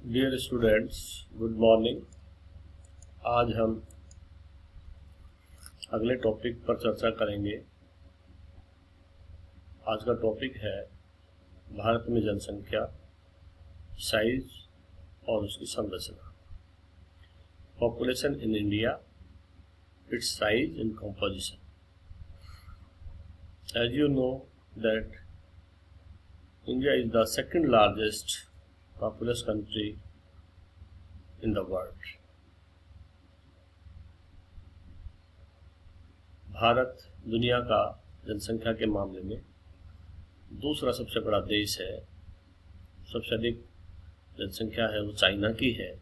Dear students, good morning. आज हम अगले टॉपिक पर चर्चा करेंगे। आज का टॉपिक है भारत में जनसंख्या, साइज और उसकी संरचना। Population in India, its size and composition. As you know that India is the second largest populous country in the world. Bharat दुनिया का जनसंख्या के मामले में दूसरा सबसे बड़ा देश है। सबसे अधिक जनसंख्या है वो चाइना की है।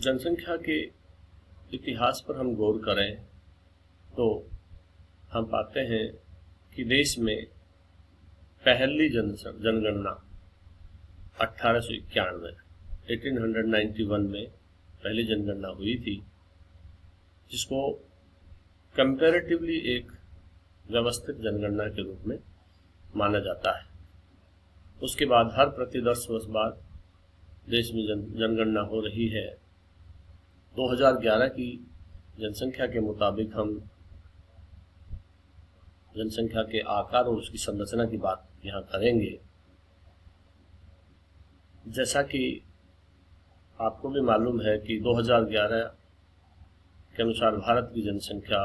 जनसंख्या के इतिहास पर हम गौर करें तो हम पाते हैं कि देश में पहली जनगणना 1891 में पहली जनगणना हुई थी, जिसको कंपैरेटिवली एक व्यवस्थित जनगणना के रूप में माना जाता है। उसके बाद हर प्रति 10 वर्ष बाद देश में जनगणना हो रही है। 2011 की जनसंख्या के मुताबिक हम जनसंख्या के आकार और उसकी संरचना की बात यहाँ करेंगे। जैसा कि आपको भी मालूम है कि 2011 के अनुसार भारत की जनसंख्या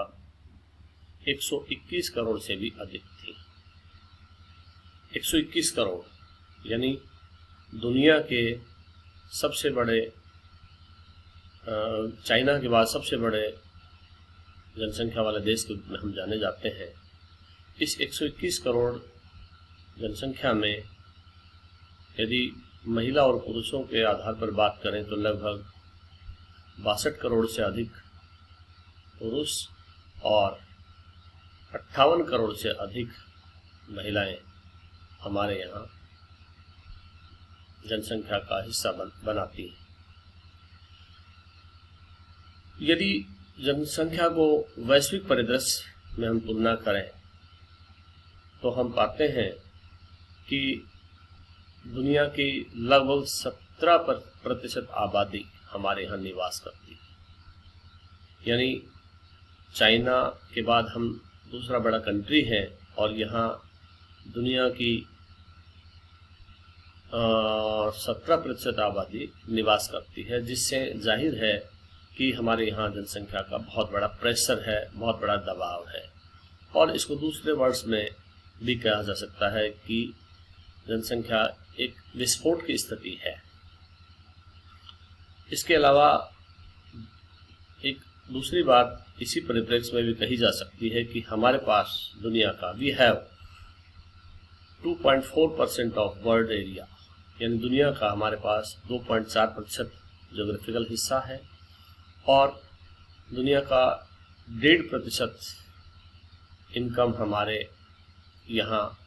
121 करोड़ से भी अधिक थी। 121 करोड़ यानी दुनिया के सबसे बड़े, चाइना के बाद सबसे बड़े जनसंख्या वाले देश के रूप में हम जाने जाते हैं। इस 121 करोड़ जनसंख्या में यदि महिला और पुरुषों के आधार पर बात करें तो लगभग 62 करोड़ से अधिक पुरुष और 58 करोड़ से अधिक महिलाएं हमारे यहाँ जनसंख्या का हिस्सा बनाती हैं। यदि जनसंख्या को वैश्विक परिदृश्य में हम तुलना करें तो हम पाते हैं कि दुनिया की लगभग 17% आबादी हमारे यहाँ निवास करती है। यानी चाइना के बाद हम दूसरा बड़ा कंट्री है और यहाँ दुनिया की 17% आबादी निवास करती है, जिससे जाहिर है कि हमारे यहाँ जनसंख्या का बहुत बड़ा प्रेशर है, बहुत बड़ा दबाव है। और इसको दूसरे वर्ड्स में भी कहा जा सकता है कि जनसंख्या एक विस्फोट की स्थिति है। इसके अलावा एक दूसरी बात इसी परिप्रेक्ष्य में भी कही जा सकती है कि हमारे पास दुनिया का we have 2.4% of world area, यानी दुनिया का हमारे पास 2.4% ज्योग्राफिकल हिस्सा है और दुनिया का 1.5% इनकम हमारे यहाँ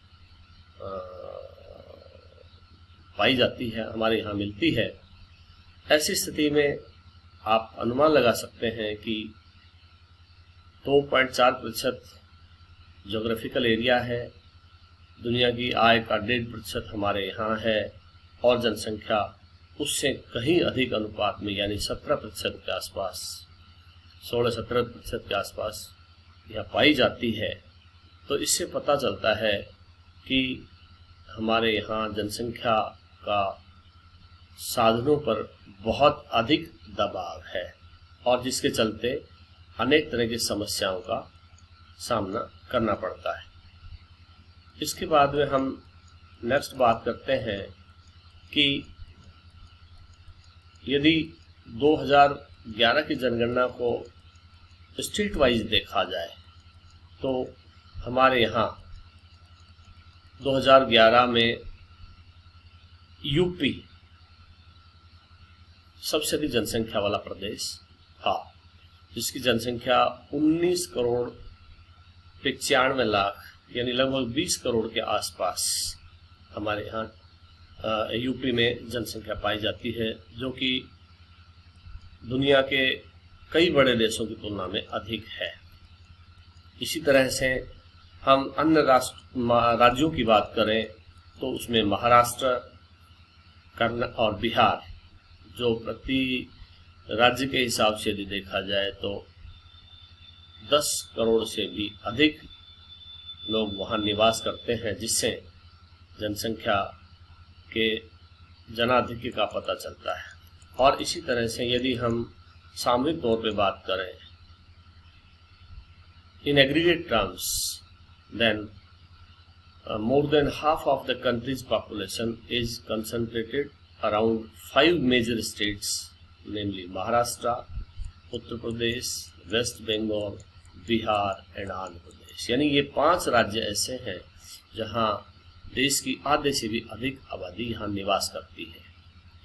पाई जाती है, हमारे यहाँ मिलती है। ऐसी स्थिति में आप अनुमान लगा सकते हैं कि 2.4% ज्योग्राफिकल एरिया है, दुनिया की आय का 1.5% हमारे यहाँ है और जनसंख्या उससे कहीं अधिक अनुपात में यानी 17% के आसपास, 16-17% के आसपास यह पाई जाती है। तो इससे पता चलता है कि हमारे यहाँ जनसंख्या का साधनों पर बहुत अधिक दबाव है और जिसके चलते अनेक तरह की समस्याओं का सामना करना पड़ता है। इसके बाद में हम नेक्स्ट बात करते हैं कि यदि 2011 की जनगणना को स्टेट वाइज देखा जाए तो हमारे यहाँ 2011 में यूपी सबसे अधिक जनसंख्या वाला प्रदेश था, जिसकी जनसंख्या 19 करोड़ 95 लाख यानी लगभग 20 करोड़ के आसपास हमारे यहाँ यूपी में जनसंख्या पाई जाती है, जो कि दुनिया के कई बड़े देशों की तुलना में अधिक है। इसी तरह से हम अन्य राज्यों की बात करें तो उसमें महाराष्ट्र कर्नाटक और बिहार, जो प्रति राज्य के हिसाब से यदि देखा जाए तो 10 करोड़ से भी अधिक लोग वहाँ निवास करते हैं, जिससे जनसंख्या के जनाधिक्य का पता चलता है। और इसी तरह से यदि हम सामूहिक तौर पे बात करें in aggregate terms, then more than half of the country's population is concentrated around 5 major states, namely Maharashtra, Uttar Pradesh, West Bengal, Bihar and Andhra Pradesh. यानी ये 5 राज्य ऐसे हैं जहां देश की आधे से भी अधिक आबादी यहाँ निवास करती है।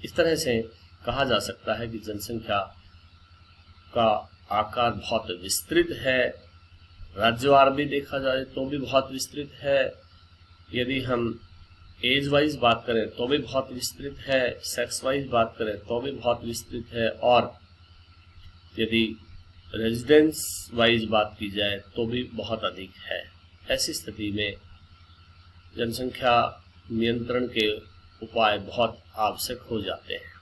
इस तरह से कहा जा सकता है कि जनसंख्या का आकार बहुत विस्तृत है, राज्यवार भी देखा जाए तो भी बहुत विस्तृत है, यदि हम एज वाइज बात करें तो भी बहुत विस्तृत है, सेक्स वाइज बात करें तो भी बहुत विस्तृत है, और यदि रेजिडेंस वाइज बात की जाए तो भी बहुत अधिक है। ऐसी स्थिति में जनसंख्या नियंत्रण के उपाय बहुत आवश्यक हो जाते हैं।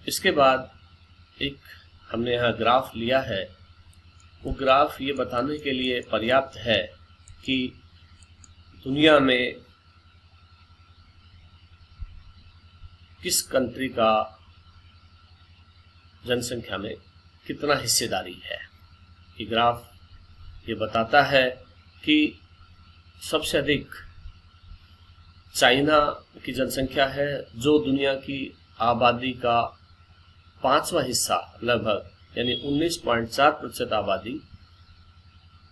इसके बाद एक हमने यहाँ ग्राफ लिया है, वो ग्राफ ये बताने के लिए पर्याप्त है कि दुनिया में किस कंट्री का जनसंख्या में कितना हिस्सेदारी है। ये ग्राफ ये बताता है कि सबसे अधिक चाइना की जनसंख्या है, जो दुनिया की आबादी का 5वां हिस्सा लगभग, यानी 19.4% आबादी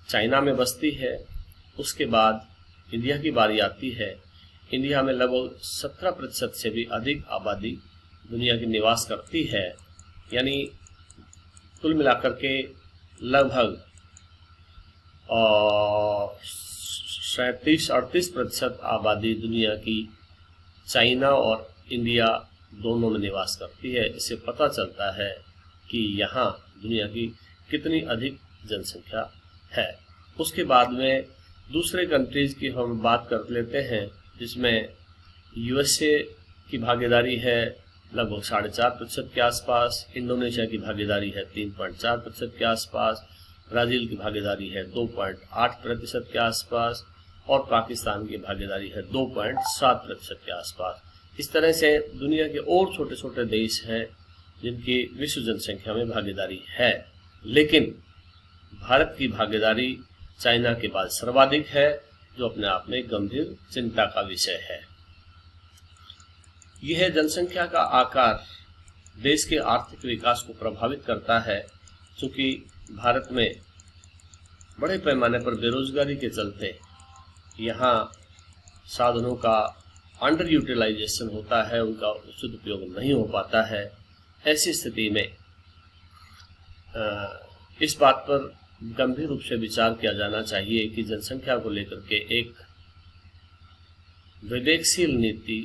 चाइना में बसती है। उसके बाद इंडिया की बारी आती है। इंडिया में लगभग 17% से भी अधिक आबादी दुनिया की निवास करती है, यानी कुल मिलाकर के लगभग 37-38% आबादी दुनिया की चाइना और इंडिया दोनों में निवास करती है। इससे पता चलता है कि यहाँ दुनिया की कितनी अधिक जनसंख्या है। उसके बाद में दूसरे कंट्रीज की हम बात कर लेते हैं, जिसमें यूएसए की भागीदारी है लगभग 4.5% के आसपास, इंडोनेशिया की भागीदारी है 3.4% के आसपास, ब्राजील की भागीदारी है 2.8% के आसपास, और पाकिस्तान की भागीदारी है 2.7% के आसपास। इस तरह से दुनिया के और छोटे छोटे देश हैं जिनकी विश्व जनसंख्या में भागीदारी है, लेकिन भारत की भागीदारी चाइना के बाद सर्वाधिक है, जो अपने आप में गंभीर चिंता का विषय है। यह जनसंख्या का आकार देश के आर्थिक विकास को प्रभावित करता है, क्योंकि भारत में बड़े पैमाने पर बेरोजगारी के चलते यहाँ साधनों का अंडर यूटिलाइजेशन होता है, उनका उचित उपयोग नहीं हो पाता है। ऐसी स्थिति में इस बात पर गंभीर रूप से विचार किया जाना चाहिए कि जनसंख्या को लेकर के एक विवेकशील नीति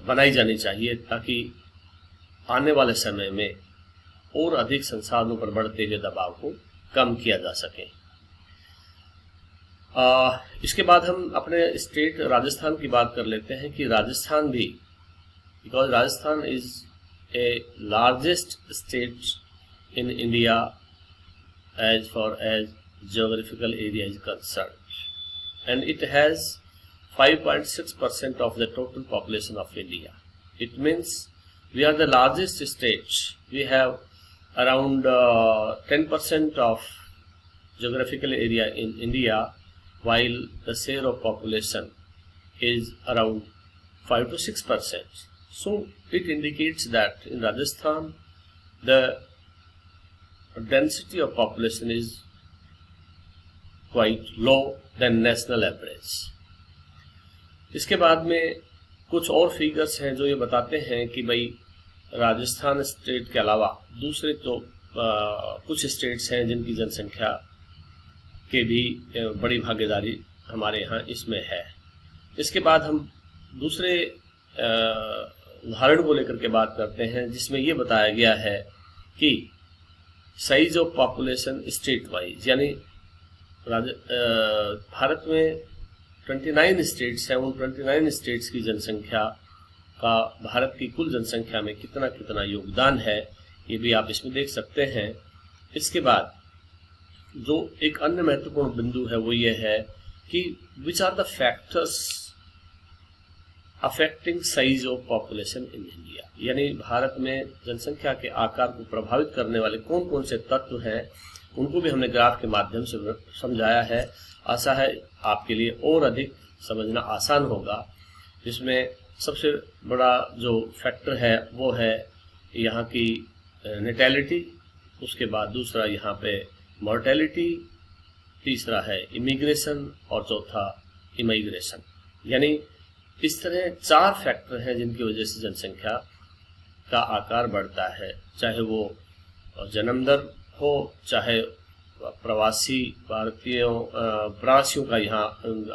बनाई जानी चाहिए, ताकि आने वाले समय में और अधिक संसाधनों पर बढ़ते हुए दबाव को कम किया जा सके। इसके बाद हम अपने स्टेट राजस्थान की बात कर लेते हैं कि राजस्थान भी, because Rajasthan is a largest state in India as far as geographical area is concerned, and it has 5.6% of the total population of India. It means we are the largest state. We have around 10% of geographical area in India, while the share of population is around 5 to 6%. So it indicates that in Rajasthan the density of population is quite low than national average. इसके बाद में कुछ और figures हैं जो ये बताते हैं कि भाई राजस्थान स्टेट के अलावा दूसरे तो कुछ स्टेट्स हैं जिनकी जनसंख्या के भी बड़ी भागीदारी हमारे यहाँ इसमें है। इसके बाद हम दूसरे उदाहरण को लेकर के बात करते हैं, जिसमें ये बताया गया है कि size of population state wise, यानी भारत में 29 स्टेट्स हैं, उन 29 स्टेट्स की जनसंख्या का भारत की कुल जनसंख्या में कितना कितना योगदान है, ये भी आप इसमें देख सकते हैं। इसके बाद जो एक अन्य महत्वपूर्ण बिंदु है वो ये है कि which are the factors affecting size of population in India, यानी भारत में जनसंख्या के आकार को प्रभावित करने वाले कौन कौन से तत्व हैं, उनको भी हमने ग्राफ के माध्यम से समझाया है। आशा है आपके लिए और अधिक समझना आसान होगा। इसमें सबसे बड़ा जो फैक्टर है वो है यहाँ की नेटैलिटी, उसके बाद दूसरा यहाँ पे मॉर्टेलिटी, तीसरा है इमिग्रेशन और चौथा इमाइग्रेशन। यानी इस तरह 4 फैक्टर हैं जिनकी वजह से जनसंख्या का आकार बढ़ता है, चाहे वो जन्म दर हो, चाहे प्रवासियों का यहाँ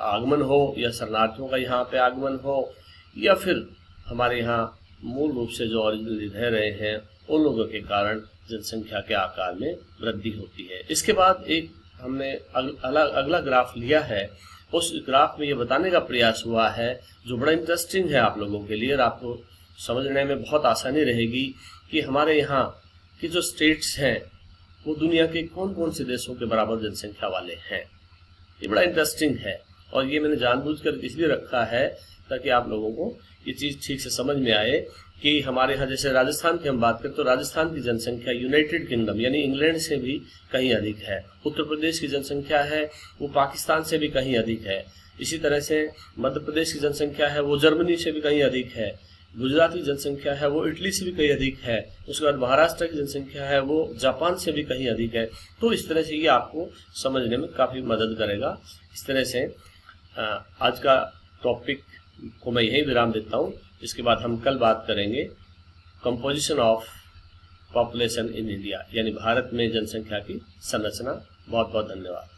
आगमन हो, या शरणार्थियों का यहाँ पे आगमन हो, या फिर हमारे यहाँ मूल रूप से जो ओरिजिनली रह रहे हैं उन लोगों के कारण जनसंख्या के आकार में वृद्धि होती है। इसके बाद एक हमने अगला ग्राफ लिया है, उस ग्राफ में ये बताने का प्रयास हुआ है जो बड़ा इंटरेस्टिंग है आप लोगों के लिए और आपको समझने में बहुत आसानी रहेगी कि हमारे यहाँ की जो स्टेट्स हैं वो दुनिया के कौन कौन से देशों के बराबर जनसंख्या वाले हैं। ये बड़ा इंटरेस्टिंग है और ये मैंने जानबूझकर इसलिए रखा है ताकि आप लोगों को ये चीज़ ठीक से समझ में आए कि हमारे यहाँ जैसे राजस्थान की हम बात करें तो राजस्थान की जनसंख्या यूनाइटेड किंगडम यानी इंग्लैंड से भी कहीं अधिक है। उत्तर प्रदेश की जनसंख्या है वो पाकिस्तान से भी कहीं अधिक है। इसी तरह से मध्य प्रदेश की जनसंख्या है वो जर्मनी से भी कहीं अधिक है। गुजरात की जनसंख्या है वो इटली से भी कहीं अधिक है। उसके बाद महाराष्ट्र की जनसंख्या है वो जापान से भी कहीं अधिक है। तो इस तरह से ये आपको समझने में काफ़ी मदद करेगा। इस तरह से आज का टॉपिक को मैं यही विराम देता हूँ। इसके बाद हम कल बात करेंगे composition of population in India यानी भारत में जनसंख्या की संरचना। बहुत बहुत धन्यवाद।